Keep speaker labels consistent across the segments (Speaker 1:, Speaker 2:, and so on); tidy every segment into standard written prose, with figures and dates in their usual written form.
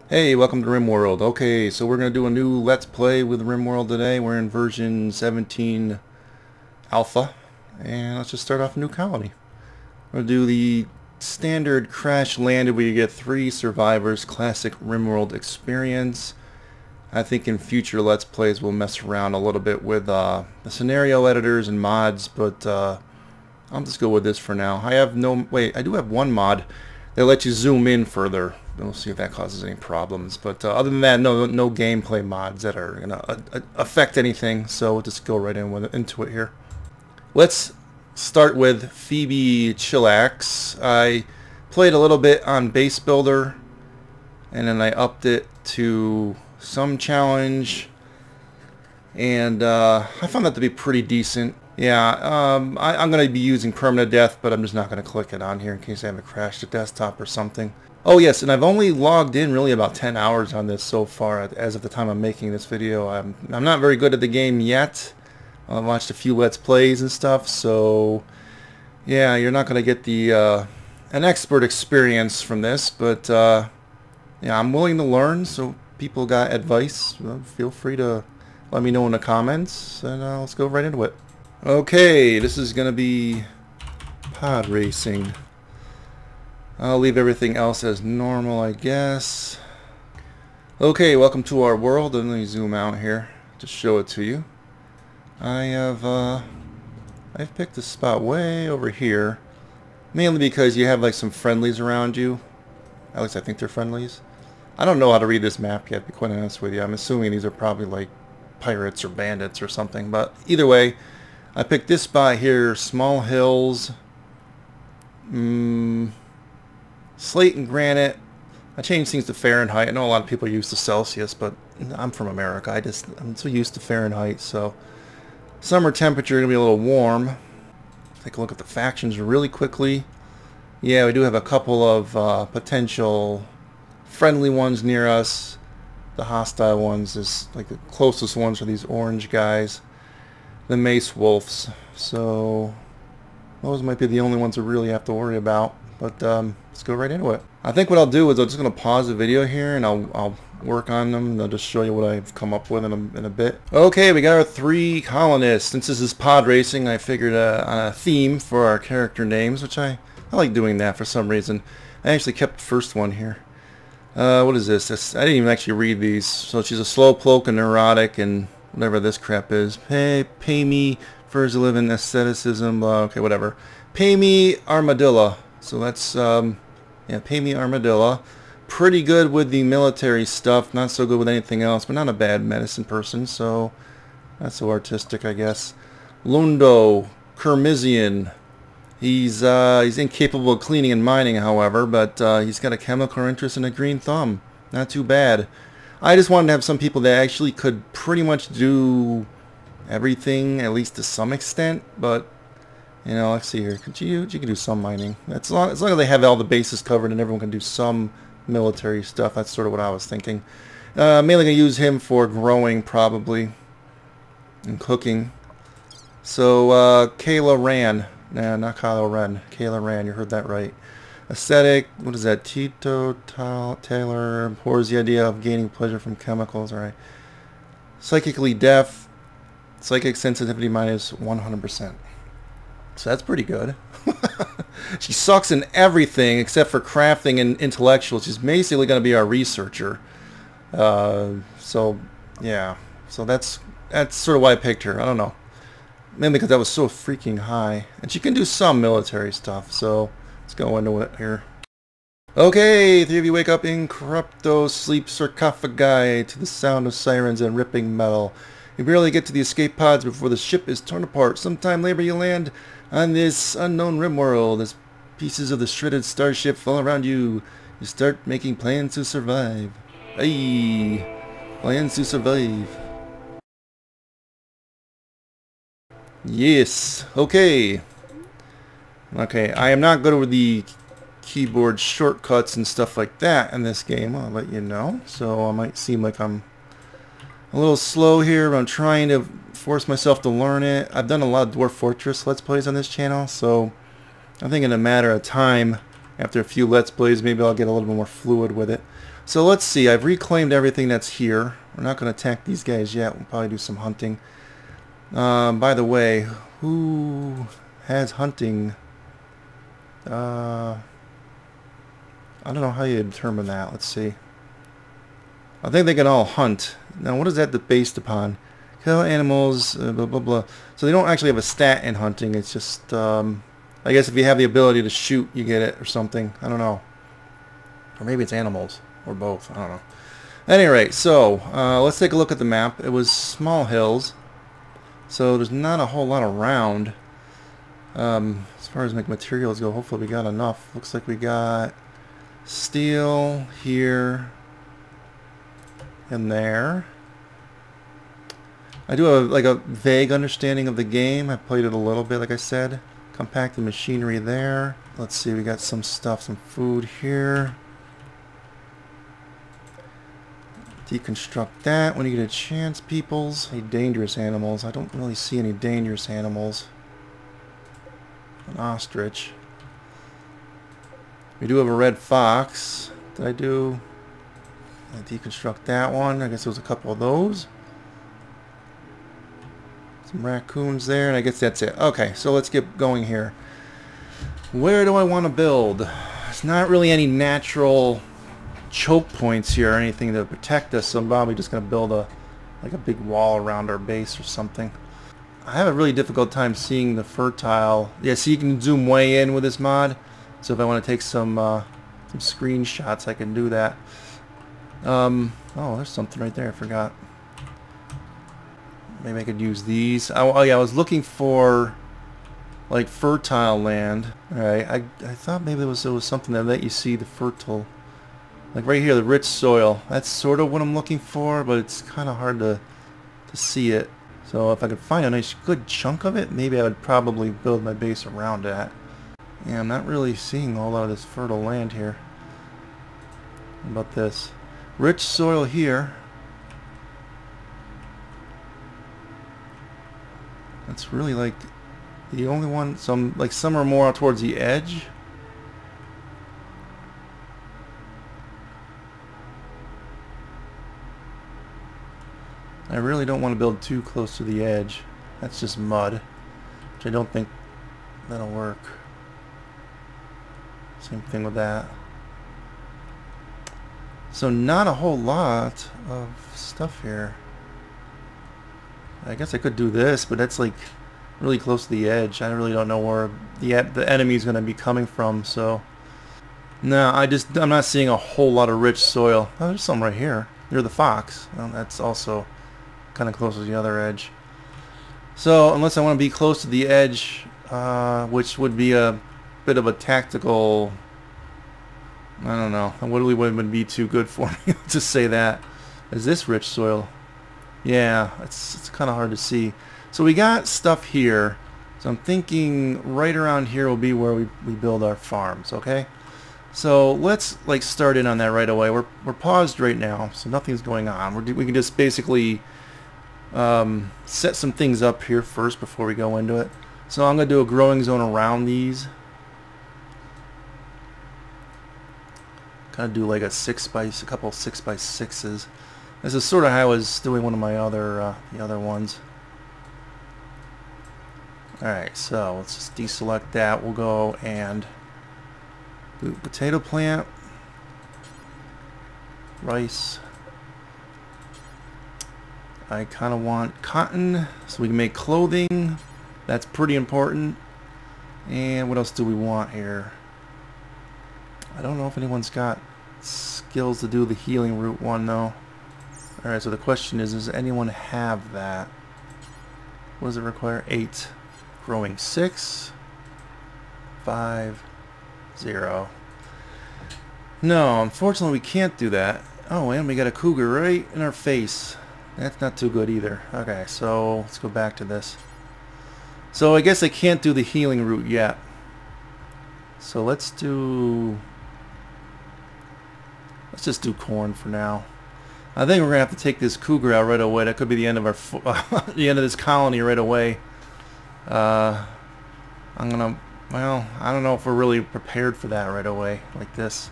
Speaker 1: Hey, welcome to Rimworld. Okay, so we're going to do a new Let's Play with Rimworld today. We're in version 17 Alpha. And let's just start off a new colony. We're going to do the standard crash landed where you get 3 survivors, classic Rimworld experience. I think in future Let's Plays we'll mess around a little bit with the scenario editors and mods, but I'll just go with this for now. I do have one mod that lets you zoom in further. We'll see if that causes any problems. But other than that, no gameplay mods that are going to affect anything. So we'll just go right into it here. Let's start with Phoebe Chillax. I played a little bit on Base Builder, and then I upped it to some challenge, and I found that to be pretty decent. Yeah, I'm going to be using permanent death, but I'm just not going to click it on here in case I haven't crashed the desktop or something. Oh yes, and I've only logged in really about 10 hours on this so far as of the time I'm making this video. I'm not very good at the game yet. I've watched a few Let's Plays and stuff, so yeah, you're not going to get the an expert experience from this, but yeah, I'm willing to learn, so people got advice, feel free to let me know in the comments, and let's go right into it. Okay, this is going to be pod racing. I'll leave everything else as normal, I guess. Okay, welcome to our world. And let me zoom out here to show it to you. I've picked a spot way over here, mainly because you have like some friendlies around you. At least I think they're friendlies. I don't know how to read this map yet, to be quite honest with you. I'm assuming these are probably like pirates or bandits or something. But either way, I picked this spot here. Small hills. Slate and granite. I changed things to Fahrenheit. I know a lot of people use the Celsius, but I'm from America. I'm so used to Fahrenheit. So summer temperature gonna be a little warm. Take a look at the factions really quickly. Yeah, we do have a couple of potential friendly ones near us. The hostile ones is like the closest ones are these orange guys, the Mace Wolves. So those might be the only ones we really have to worry about. But let's go right into it. I think what I'll do is I'm just going to pause the video here and I'll work on them, and I'll just show you what I've come up with in a bit. Okay, we got our 3 colonists. Since this is pod racing, I figured on a theme for our character names, which I like doing that for some reason. I actually kept the first one here. What is this? I didn't even actually read these. So she's a slowpoke, a neurotic, and whatever this crap is. Pay me, furs to live in aestheticism, okay, whatever. Pay me armadillo. So that's, yeah, Pay Me Armadillo. Pretty good with the military stuff, not so good with anything else, but not a bad medicine person, so that's so artistic, I guess. Lundo, Kermizian. He's incapable of cleaning and mining, however, but he's got a chemical interest and a green thumb. Not too bad. I just wanted to have some people that actually could pretty much do everything, at least to some extent, but you know, let's see here. You can do some mining. As long as they have all the bases covered and everyone can do some military stuff. That's sort of what I was thinking. Mainly going to use him for growing, probably, and cooking. So, Kayla Ran. Nah, not Kylo Ren. Kayla Ran, you heard that right. Aesthetic, what is that? Tito Taylor abhors the idea of gaining pleasure from chemicals. All right. Psychically deaf. Psychic sensitivity minus 100%. So that's pretty good. She sucks in everything except for crafting and intellectual. She's basically going to be our researcher. So yeah. So that's sort of why I picked her. I don't know. Mainly because that was so freaking high. And she can do some military stuff. So let's go into it here. Okay, 3 of you wake up in corrupto sleep sarcophagi to the sound of sirens and ripping metal. You barely get to the escape pods before the ship is torn apart. Sometime later you land on this unknown Rimworld. As pieces of the shredded starship fall around you, you start making plans to survive. Hey, plans to survive. Yes. Okay. Okay, I am not good with the keyboard shortcuts and stuff like that in this game. I'll let you know. So I might seem like I'm a little slow here, but I'm trying to force myself to learn it. I've done a lot of Dwarf Fortress Let's Plays on this channel, so I think in a matter of time After a few Let's Plays, maybe I'll get a little bit more fluid with it. So let's see. I've reclaimed everything that's here. We're not going to attack these guys yet. We'll probably do some hunting. By the way, who has hunting? I don't know how you determine that. Let's see. I think they can all hunt. Now, what is that based upon? Kill animals, blah, blah, blah. So they don't actually have a stat in hunting. It's just, I guess if you have the ability to shoot, you get it or something. I don't know. Or maybe it's animals. Or both. I don't know. At any rate, so let's take a look at the map. It was small hills. So there's not a whole lot around. As far as materials go, hopefully we got enough. Looks like we got steel here and there. I do have like a vague understanding of the game. I played it a little bit, like I said. Compacted machinery there. Let's see, we got some stuff, some food here. Deconstruct that when you get a chance, peoples. Any dangerous animals? I don't really see any dangerous animals. An ostrich. We do have a red fox. Did I do... I deconstruct that one. I guess there was a couple of those. Some raccoons there, and I guess that's it. Okay, so let's get going here. Where do I want to build? There's not really any natural choke points here or anything to protect us, so I'm probably just going to build a big wall around our base or something. I have a really difficult time seeing the fertile. Yeah, so you can zoom way in with this mod. So if I want to take some screenshots, I can do that. Oh, there's something right there. I forgot. Maybe I could use these. Oh yeah, I was looking for like fertile land. All right, I thought maybe there was something that let you see the fertile, like right here, the rich soil. That's sort of what I'm looking for, but it's kind of hard to see it. So if I could find a nice good chunk of it, maybe I would probably build my base around that. Yeah, I'm not really seeing a whole lot of this fertile land here. How about this? Rich soil here. That's really like the only one. Some are more out towards the edge. I really don't want to build too close to the edge. That's just mud, which I don't think that'll work. Same thing with that. So not a whole lot of stuff here. I guess I could do this, but that's like really close to the edge. I really don't know where the enemy's going to be coming from. So no, I'm not seeing a whole lot of rich soil. Oh, there's some right here near the fox. Well, that's also kind of close to the other edge. So unless I want to be close to the edge, which would be a bit of a tactical, I don't know, it really wouldn't be too good for me. Let's just say that. Is this rich soil? Yeah, it's kind of hard to see. So we got stuff here. So I'm thinking right around here will be where we build our farms, okay? So let's start in on that right away. We're paused right now, so nothing's going on. We can just basically set some things up here first before we go into it. So I'm going to do a growing zone around these. Kind of do like a couple 6x6s. This is sort of how I was doing one of my other the other ones. Alright, so let's just deselect that. We'll go and do potato plant, rice. I kind of want cotton so we can make clothing. That's pretty important. And what else do we want here? I don't know if anyone's got skills to do the healing root one though. Alright, so the question is, does anyone have that? What does it require? 8. Growing 6. 5. 0. No, unfortunately we can't do that. Oh, and we got a cougar right in our face. That's not too good either. Okay, so let's go back to this. So I guess I can't do the healing root yet. So let's just do corn for now. I think we're gonna have to take this cougar out right away. That could be the end of our the end of this colony right away. I'm gonna Well, I don't know if we're really prepared for that right away, like this.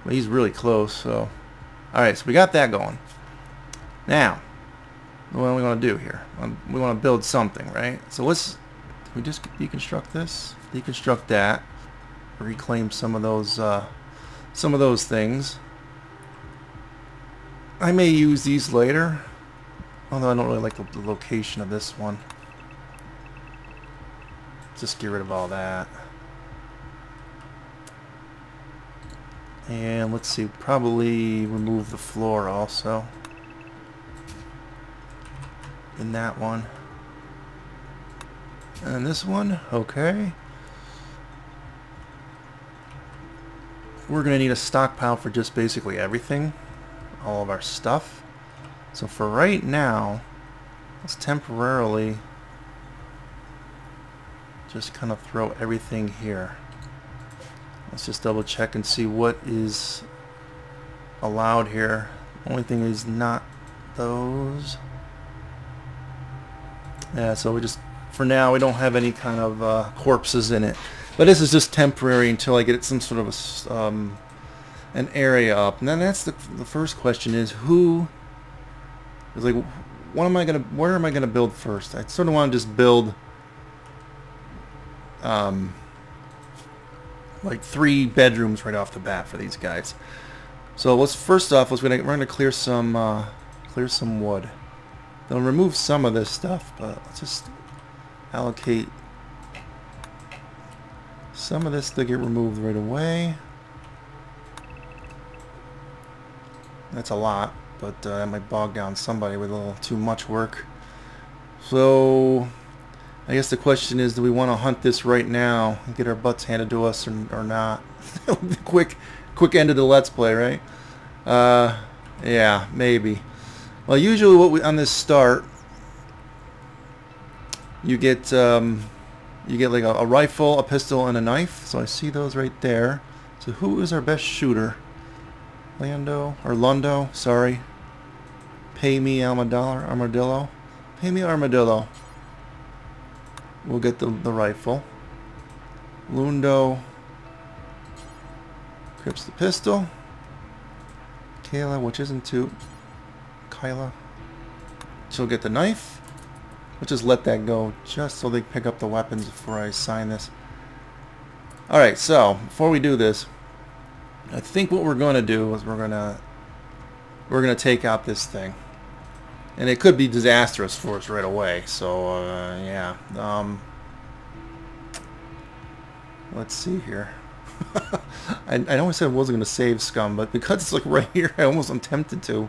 Speaker 1: But he's really close, so... Alright, so we got that going. Now, what do we want to do here? We want to build something, right? So let's... Can we just deconstruct this? Deconstruct that. Reclaim some of those things. I may use these later. Although I don't really like the location of this one. Just get rid of all that. And let's see, probably remove the floor also. In that one. And this one, okay. We're going to need a stockpile for just basically everything. All of our stuff. So for right now, let's temporarily just kind of throw everything here. Let's just double check and see what is allowed here. Only thing is not those. Yeah, so we just, for now, we don't have any kind of corpses in it. But this is just temporary until I get some sort of an area up. And then that's the first question is who is like, where am I gonna build first? I sort of want to just build like 3 bedrooms right off the bat for these guys. So let's first off, we're gonna clear some wood. Then remove some of this stuff, but let's just allocate some of this to get removed right away. That's a lot, but that might bog down somebody with a little too much work. So I guess the question is, do we want to hunt this right now and get our butts handed to us or not? quick end of the Let's Play, right? Yeah, maybe. Well, usually what we on this start, you get like a rifle, a pistol, and a knife. So I see those right there. So who is our best shooter? Lundo, sorry. Pay me armadillo. Pay me armadillo. We'll get the rifle. Lundo grips the pistol. Kayla, which isn't too... Kyla. She'll get the knife. We'll just let that go just so they pick up the weapons before I sign this. Alright, so before we do this, I think what we're going to do is we're going to take out this thing. And it could be disastrous for us right away. So, yeah. Let's see here. I know I said I wasn't going to save scum, but because it's like right here, I'm tempted to.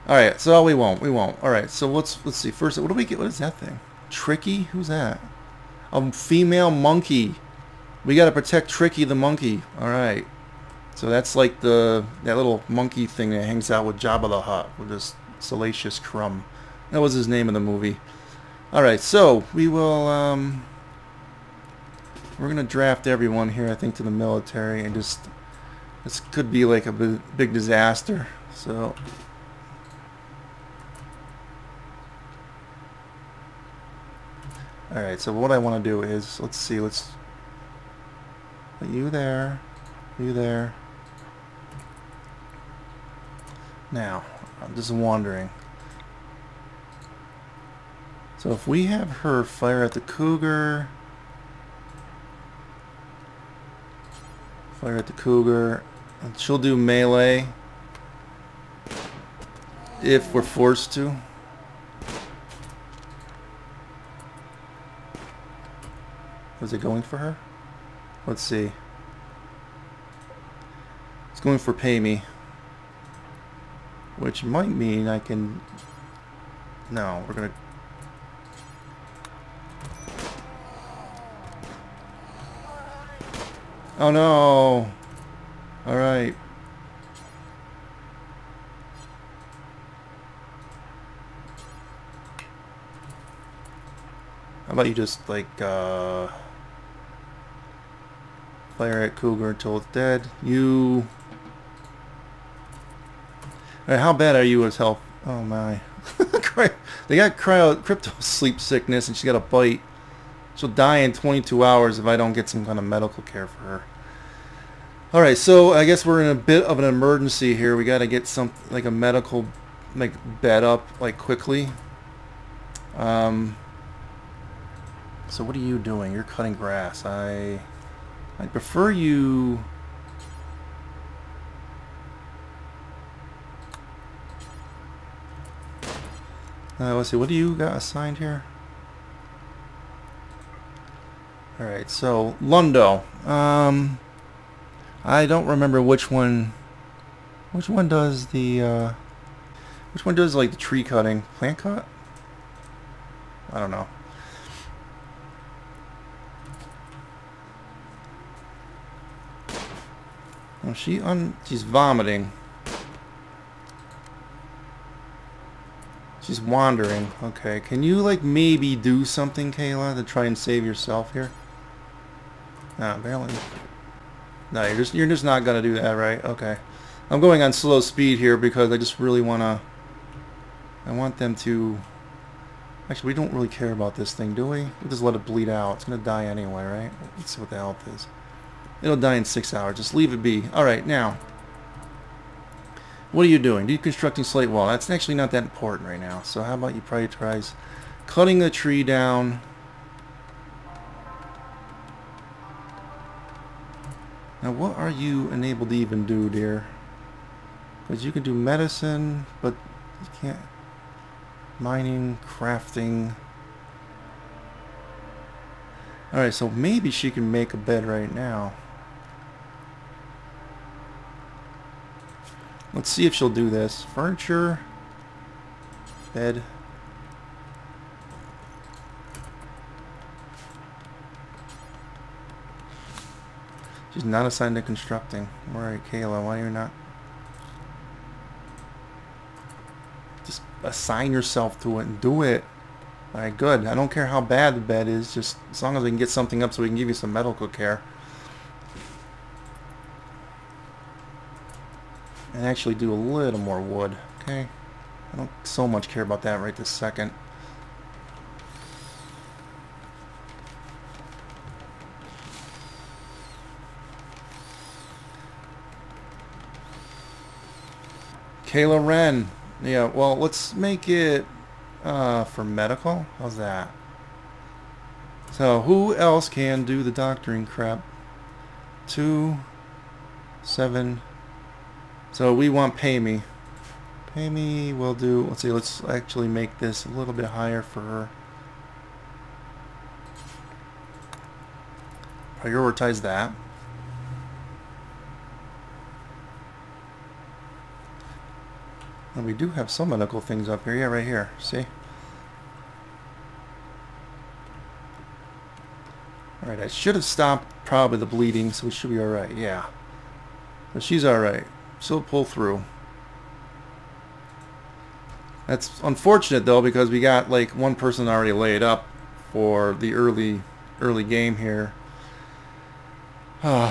Speaker 1: Alright, so we won't. Alright, so let's see. First, what do we get? What is that thing? Tricky? Who's that? A female monkey. We got to protect Tricky the monkey. Alright. So that's like that little monkey thing that hangs out with Jabba the Hutt, with this Salacious Crumb. That was his name in the movie. Alright, so we will, we're going to draft everyone here, I think, to the military, and just, this could be like a big disaster, so. Alright, so what I want to do is, let's see, let's put you there, you there. Now, I'm just wondering. So if we have her fire at the cougar, and she'll do melee if we're forced to. Was it going for her? Let's see. It's going for pay me. Which might mean I can... No, we're gonna... Oh no! Alright. How about you just, like, fire at cougar until it's dead. You... Alright, how bad are you as health? Oh my. They got crypto sleep sickness and she's got a bite. She'll die in 22 hours if I don't get some kind of medical care for her. Alright, so I guess we're in a bit of an emergency here. We gotta get some, like a medical, like, bed up, like, quickly. So what are you doing? You're cutting grass. I'd prefer you... let's see, what do you got assigned here? Alright, so, Lundo. I don't remember which one does the, which one does, like, the tree cutting? Plant cut? I don't know. Oh, she's vomiting. She's wandering. Okay, can you, like, maybe do something, Kayla, to try and save yourself here? No, apparently. No, you're just not gonna do that, right? Okay. I'm going on slow speed here because I just really wanna... I want them to... Actually, we don't really care about this thing, do we? We'll just let it bleed out. It's gonna die anyway, right? Let's see what the health is. It'll die in 6 hours. Just leave it be. Alright, now. What are you doing? Deconstructing slate wall. That's actually not that important right now. So how about you prioritize cutting the tree down. Now what are you enabled to even do, dear? Because you can do medicine, but you can't... Mining, crafting... Alright, so maybe she can make a bed right now. Let's see if she'll do this. Furniture. Bed. She's not assigned to constructing. Alright, Kayla, why are you not? Just assign yourself to it and do it. Alright, good. I don't care how bad the bed is, just as long as we can get something up so we can give you some medical care. And actually do a little more wood, okay? I don't so much care about that right this second. Kayla Wren. Yeah, well, let's make it for medical. How's that? So, who else can do the doctoring crap? 2, 7... So we want Tame. Tame will do... Let's see, let's actually make this a little bit higher for her. Prioritize that. And we do have some medical things up here. Yeah, right here. See? Alright, I should have stopped probably the bleeding, so we should be alright. Yeah. But she's alright. She'll pull through. That's unfortunate though, because we got like one person already laid up for the early game here.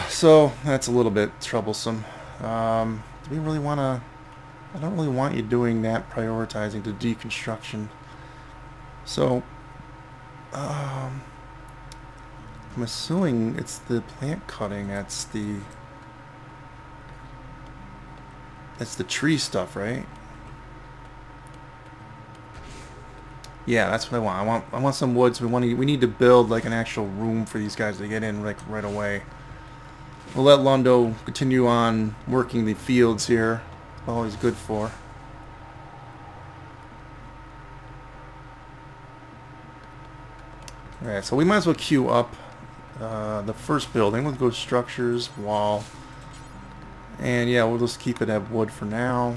Speaker 1: So that's a little bit troublesome. Do we really want to... I don't really want you doing that, prioritizing the deconstruction. So I'm assuming it's the plant cutting that's the... That's the tree stuff, right? Yeah, that's what I want. I want some woods. We need to build like an actual room for these guys to get in like right away. We'll let Londo continue on working the fields here. All he's good for. Alright, so we might as well queue up the first building. We'll go structures, wall. And yeah, we'll just keep it at wood for now.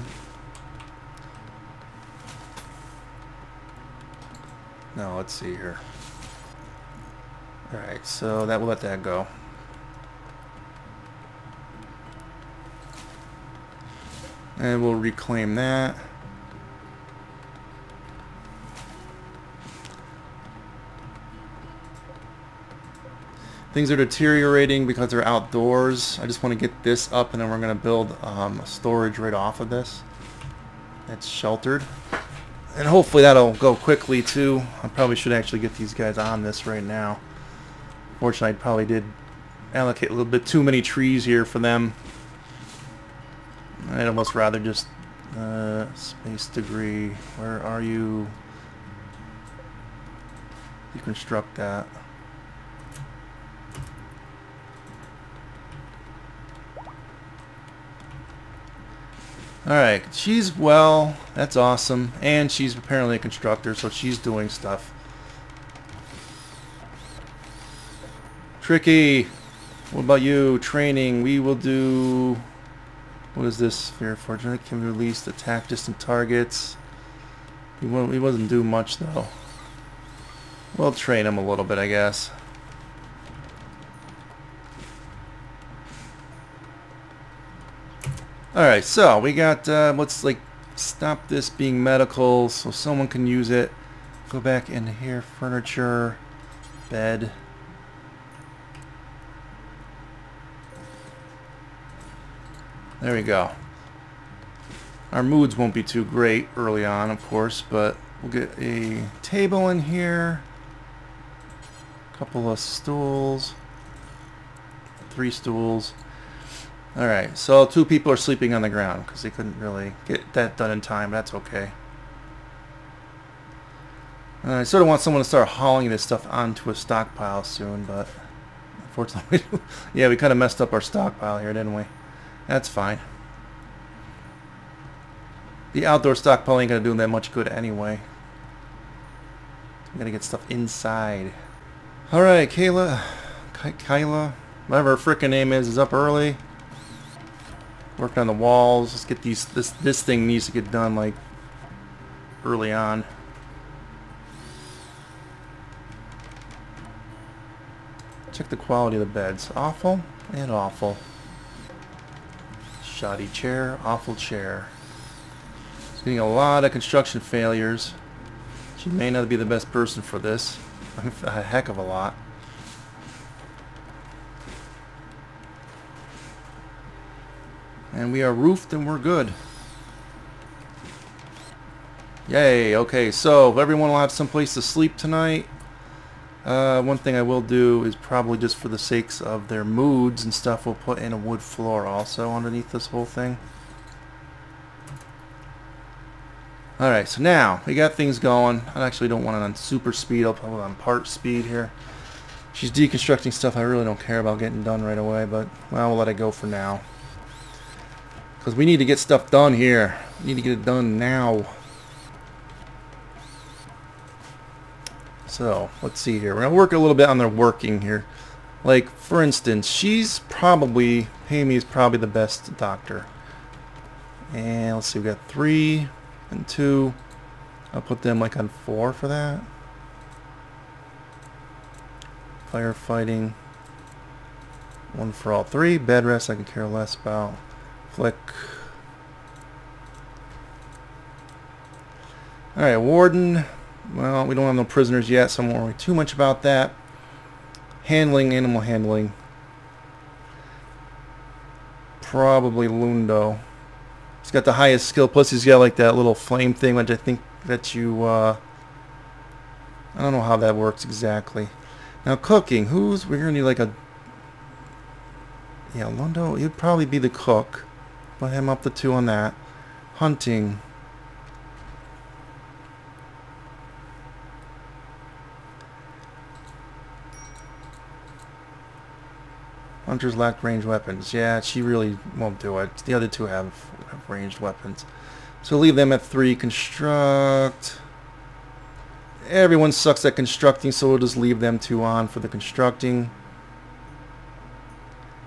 Speaker 1: Now let's see here. Alright, so that will let that go. And we'll reclaim that. Things are deteriorating because they're outdoors. I just want to get this up and then we're going to build a storage right off of this. It's sheltered. And hopefully that'll go quickly too. I probably should actually get these guys on this right now. Unfortunately, I probably did allocate a little bit too many trees here for them. I'd almost rather just space degree. Where are you? Deconstruct that. Alright, she's well, that's awesome. And she's apparently a constructor, so she's doing stuff. Tricky! What about you? Training. We will do... What is this? Fear Fortune can be released. Attack distant targets. We wasn't do much though. We'll train him a little bit, I guess. Alright, so we got, let's like stop this being medical so someone can use it. Go back in here, furniture, bed. There we go. Our moods won't be too great early on, of course, but we'll get a table in here. A couple of stools. 3 stools. Alright, so 2 people are sleeping on the ground because they couldn't really get that done in time. That's okay. I sort of want someone to start hauling this stuff onto a stockpile soon, but unfortunately, yeah, we kind of messed up our stockpile here, didn't we? That's fine. The outdoor stockpile ain't gonna do that much good anyway. We gotta get stuff inside. Alright, Kyla, whatever her frickin' name is up early. Working on the walls. Let's get these. This thing needs to get done like early on. Check the quality of the beds. Awful and awful. Shoddy chair. Awful chair. She's getting a lot of construction failures. She may not be the best person for this. A heck of a lot. And we are roofed and we're good. Yay, okay, so everyone will have some place to sleep tonight. One thing I will do is probably just for the sakes of their moods and stuff, we'll put in a wood floor also underneath this whole thing. Alright, so now we got things going. I actually don't want it on super speed, I'll put it on part speed here. She's deconstructing stuff I really don't care about getting done right away, but well, we'll let it go for now. Because we need to get stuff done here. We need to get it done now. So, let's see here. We're going to work a little bit on their working here. Like, for instance, she's probably, Tame is probably the best doctor. And let's see, we got 3 and 2. I'll put them like on 4 for that. Firefighting. 1 for all 3. Bed rest I could care less about. Flick. Alright, warden. Well, we don't have no prisoners yet, so I won't worry too much about that. Handling, animal handling. Probably Lundo. He's got the highest skill, plus he's got like that little flame thing, which I think that you, I don't know how that works exactly. Now cooking, we're gonna need like a, yeah, Lundo, he'd probably be the cook. Put him up to 2 on that. Hunting. Hunters lack ranged weapons. Yeah, she really won't do it. The other 2 have ranged weapons. So leave them at 3. Construct. Everyone sucks at constructing, so we'll just leave them 2 on for the constructing.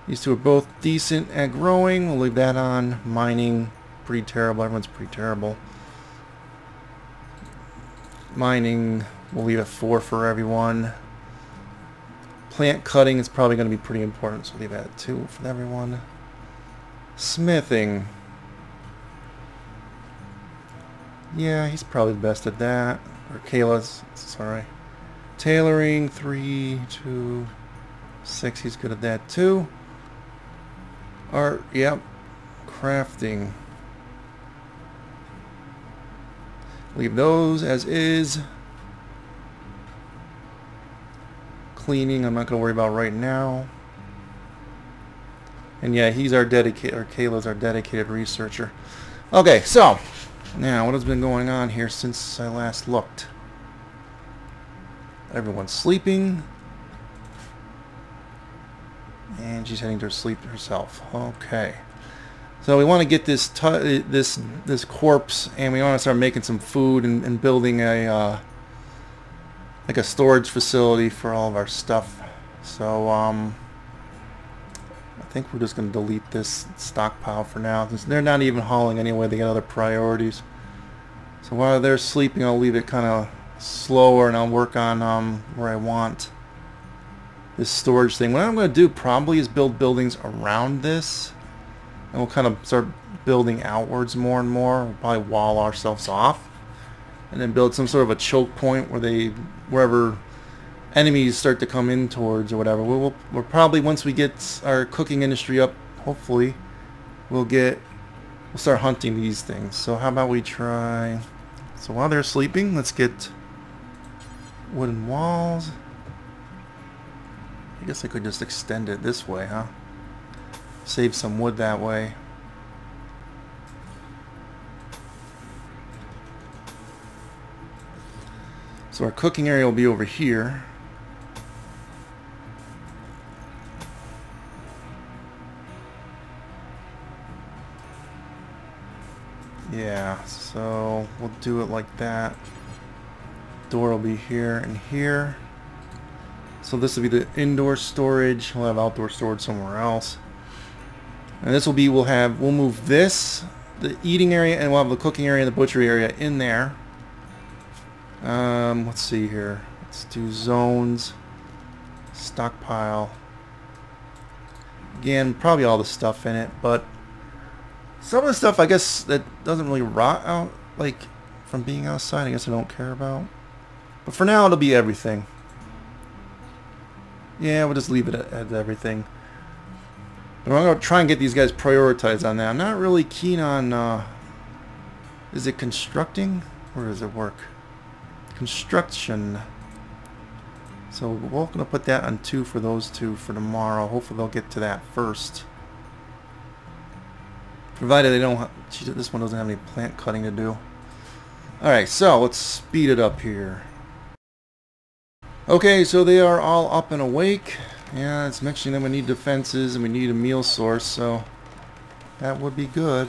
Speaker 1: These 2 are both decent at growing. We'll leave that on. Mining, pretty terrible. Everyone's pretty terrible. Mining, we'll leave at 4 for everyone. Plant cutting is probably going to be pretty important, so leave that at 2 for everyone. Smithing. Yeah, he's probably the best at that. Or Kayla's, sorry. Tailoring, 3, 2, 6, he's good at that too. Art, yep. Crafting. Leave those as is. cleaning I'm not going to worry about right now. And yeah, he's our dedicated, or Kayla's our dedicated researcher. Okay, so now what has been going on here since I last looked? Everyone's sleeping. And she's heading to sleep herself. Okay. So we want to get this this corpse, and we want to start making some food and building a like a storage facility for all of our stuff. So I think we're just going to delete this stockpile for now. They're not even hauling anyway. They got other priorities. So while they're sleeping, I'll leave it kind of slower, and I'll work on where I want this storage thing. What I'm going to do probably is build buildings around this, and we'll kind of start building outwards more and more. We'll probably wall ourselves off, and then build some sort of a choke point where wherever enemies start to come in towards or whatever. We'll probably, once we get our cooking industry up, hopefully we'll start hunting these things. So how about we try? So while they're sleeping, let's get wooden walls. I guess I could just extend it this way, huh? Save some wood that way. So our cooking area will be over here. Yeah, so we'll do it like that. Door will be here and here. So this will be the indoor storage. We'll have outdoor storage somewhere else. And this will be, we'll move this, the eating area, and we'll have the cooking area and the butchery area in there. Let's see here. Let's do zones, stockpile. Again, probably all the stuff in it, but some of the stuff I guess that doesn't really rot out, like from being outside, I guess I don't care about. But for now, it'll be everything. Yeah, we'll just leave it at everything. But I'm going to try and get these guys prioritized on that. I'm not really keen on... is it constructing? Or does it work? Construction. So we're going to put that on 2 for those 2 for tomorrow. Hopefully they'll get to that first. Provided they don't... this one doesn't have any plant cutting to do. Alright, so let's speed it up here. Okay, so they are all up and awake. Yeah, it's mentioning that we need defenses and we need a meal source, so that would be good.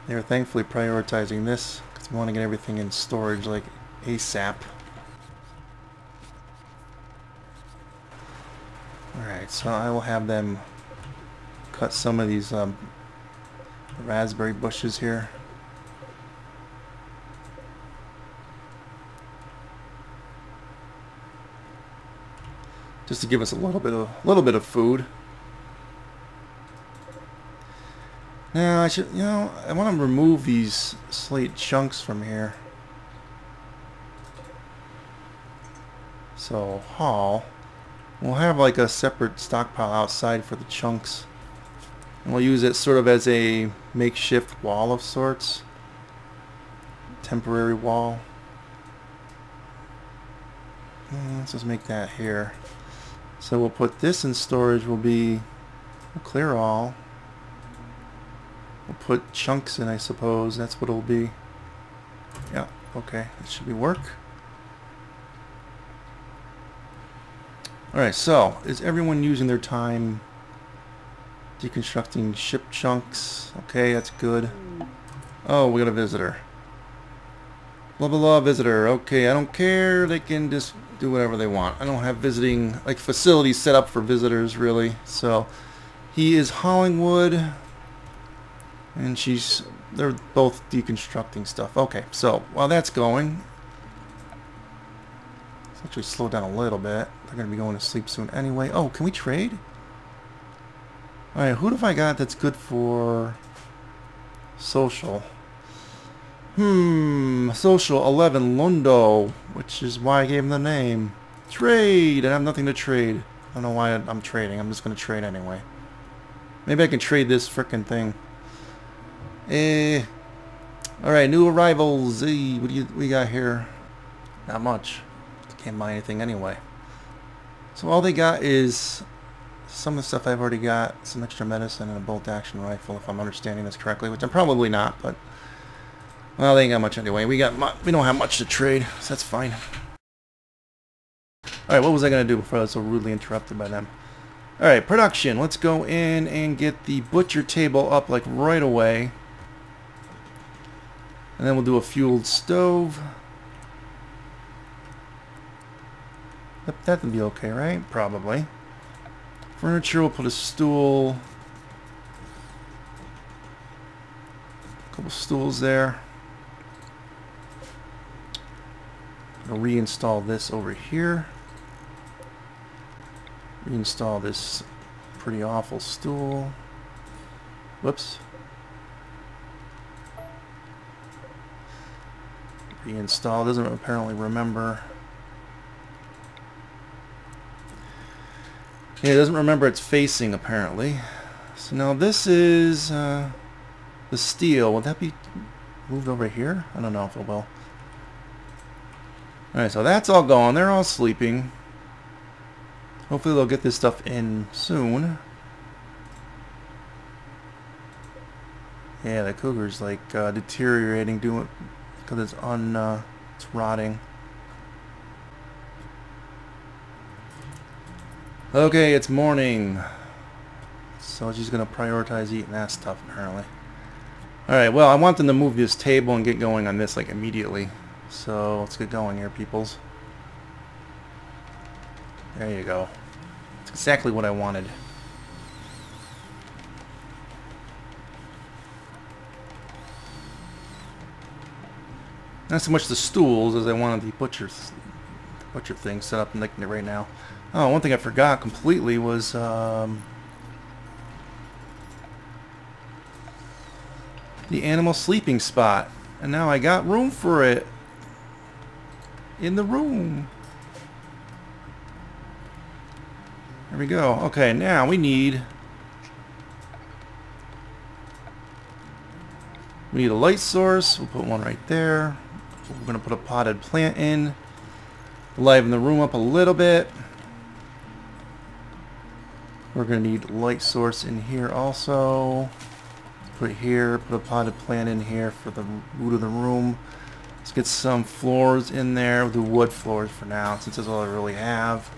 Speaker 1: They're thankfully prioritizing this because we want to get everything in storage like ASAP. Alright, so I will have them cut some of these raspberry bushes here. Just to give us a little bit of food. Now I should, I want to remove these slate chunks from here. So haul. We'll have like a separate stockpile outside for the chunks, and we'll use it sort of as a makeshift wall of sorts. Temporary wall. Let's just make that here. So we'll put this in storage. We'll clear all. We'll put chunks in, I suppose. That's what it'll be. Yeah, okay. That should be work. Alright, so is everyone using their time deconstructing ship chunks? Okay, that's good. Oh, we got a visitor. Blah blah blah, visitor. Okay, I don't care. They can just do whatever they want. I don't have visiting, like, facilities set up for visitors, really. So he is hauling wood, and they're both deconstructing stuff. Okay, so while that's going, let's actually slow down a little bit. They're going to be going to sleep soon anyway. Oh, can we trade? Alright, who have I got that's good for social? Social 11 Lundo, which is why I gave him the name. Trade! I have nothing to trade. I don't know why I'm trading. I'm just going to trade anyway. Maybe I can trade this frickin' thing. Alright, new arrivals. What do we got here? Not much. Can't buy anything anyway. So all they got is some of the stuff I've already got, some extra medicine and a bolt-action rifle, if I'm understanding this correctly, which I'm probably not, but well, they ain't got much anyway. We don't have much to trade, so that's fine. All right, what was I gonna do before I was so rudely interrupted by them? All right, production. Let's go in and get the butcher table up like right away, and then we'll do a fueled stove. That would be okay, right? Probably. Furniture, we'll put a stool. A couple stools there. I'll reinstall this over here. Reinstall this pretty awful stool. Whoops. Reinstall. Doesn't apparently remember. Yeah, it doesn't remember it's facing, apparently. So now this is the steel. Will that be moved over here? I don't know if it will. Alright, so that's all gone. They're all sleeping. Hopefully they'll get this stuff in soon. Yeah, the cougar's like deteriorating, because it's it's rotting. Okay, it's morning. So she's gonna prioritize eating that stuff apparently. Alright, well I want them to move this table and get going on this like immediately. So let's get going here, peoples. There you go. It's exactly what I wanted. Not so much the stools as I wanted the butcher thing set up right now. Oh, one thing I forgot completely was the animal sleeping spot. And now I got room for it in the room. There we go. Okay, now we need a light source. We'll put one right there. We're going to put a potted plant in. Liven the room up a little bit. We're going to need light source in here also. Put it here. Put a potted plant in here for the root of the room. Let's get some floors in there. We'll do wood floors for now, since that's all I really have.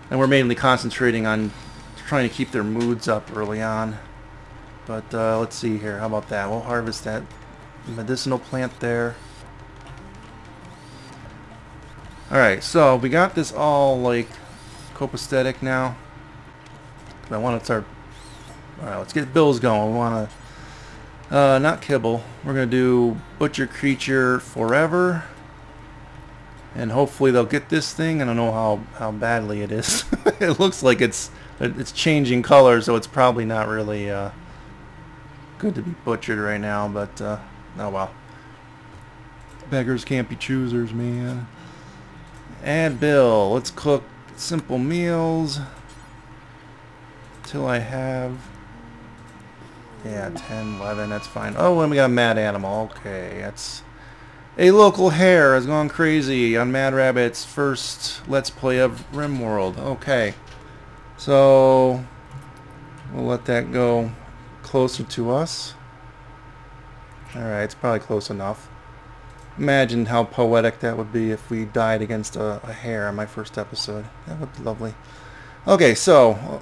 Speaker 1: And we're mainly concentrating on trying to keep their moods up early on. But let's see here. How about that? We'll harvest that medicinal plant there. Alright, so we got this all like copacetic now. I want to start. Alright, let's get bills going. We want to not kibble. We're going to do butcher creature forever. And hopefully they'll get this thing. I don't know how badly it is. It looks like it's changing color, so it's probably not really good to be butchered right now, but oh well. Beggars can't be choosers, man. Add bill. Let's cook simple meals till I have 10, 11, that's fine. Oh, and we got a mad animal. Okay, that's a local hare has gone crazy on Mad Rabbit's first Let's Play of Rimworld. Okay, so we'll let that go closer to us. Alright, it's probably close enough. Imagine how poetic that would be if we died against a hare on my first episode. That would be lovely. Okay, so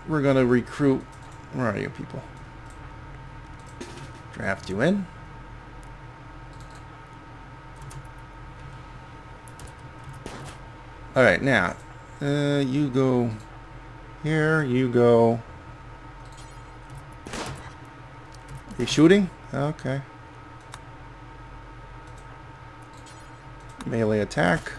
Speaker 1: we're going to recruit. Where are you people? Draft you in. Alright, now you go here, you go. Are you shooting? Okay. Melee attack.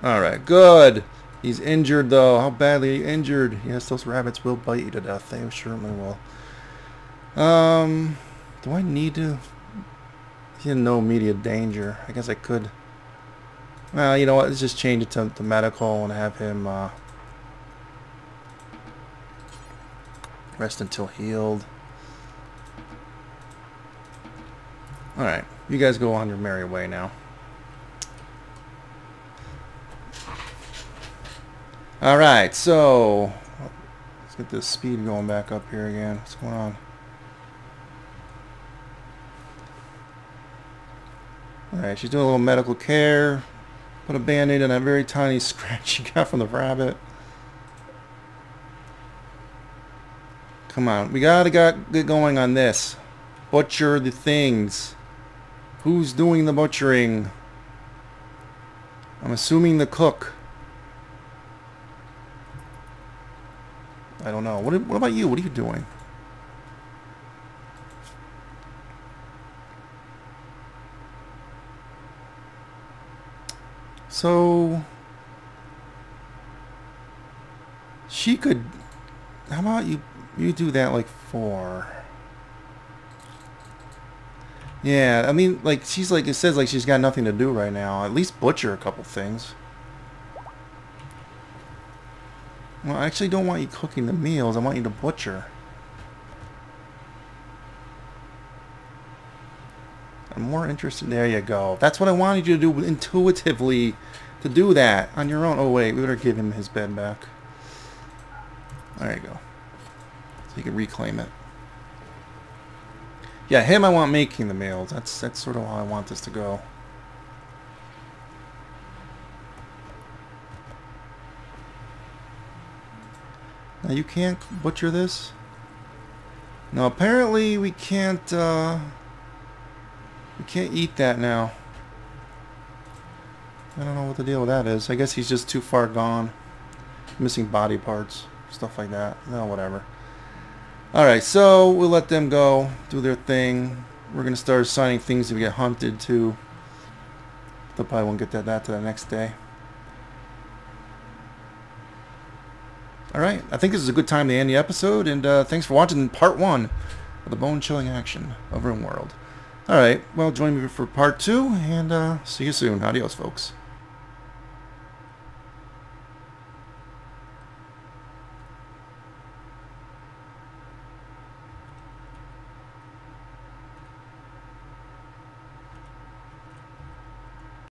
Speaker 1: Alright, good. He's injured though. How badly injured? Yes, those rabbits will bite you to death. They certainly will. Do I need to? He's in no immediate danger. I guess I could. Well, you know what? Let's just change it to medical and have him rest until healed. Alright, you guys go on your merry way now. Alright, so let's get this speed going back up here again. What's going on? Alright, she's doing a little medical care. Put a band-aid on that very tiny scratch she got from the rabbit. Come on, we gotta get going on this. Butcher the things. Who's doing the butchering? I'm assuming the cook. I don't know. What about you? What are you doing? So she could. How about you do that like 4? Yeah, I mean, like, she's like, it says like she's got nothing to do right now. At least butcher a couple things. Well, I actually don't want you cooking the meals. I want you to butcher. I'm more interested. There you go. That's what I wanted you to do intuitively, to do that on your own. Oh, wait. We better give him his bed back. There you go. So you can reclaim it. Yeah, him I want making the meals. That's sort of how I want this to go. Now you can't butcher this? No, apparently we can't eat that now. I don't know what the deal with that is. I guess he's just too far gone. Missing body parts, stuff like that. No, whatever. Alright, so we'll let them go, do their thing. We're going to start assigning things that we get hunted to. They probably won't get that to the next day. Alright, I think this is a good time to end the episode, and thanks for watching part 1 of the bone-chilling action of Rimworld. Alright, well, join me for part 2, and see you soon. Adios, folks.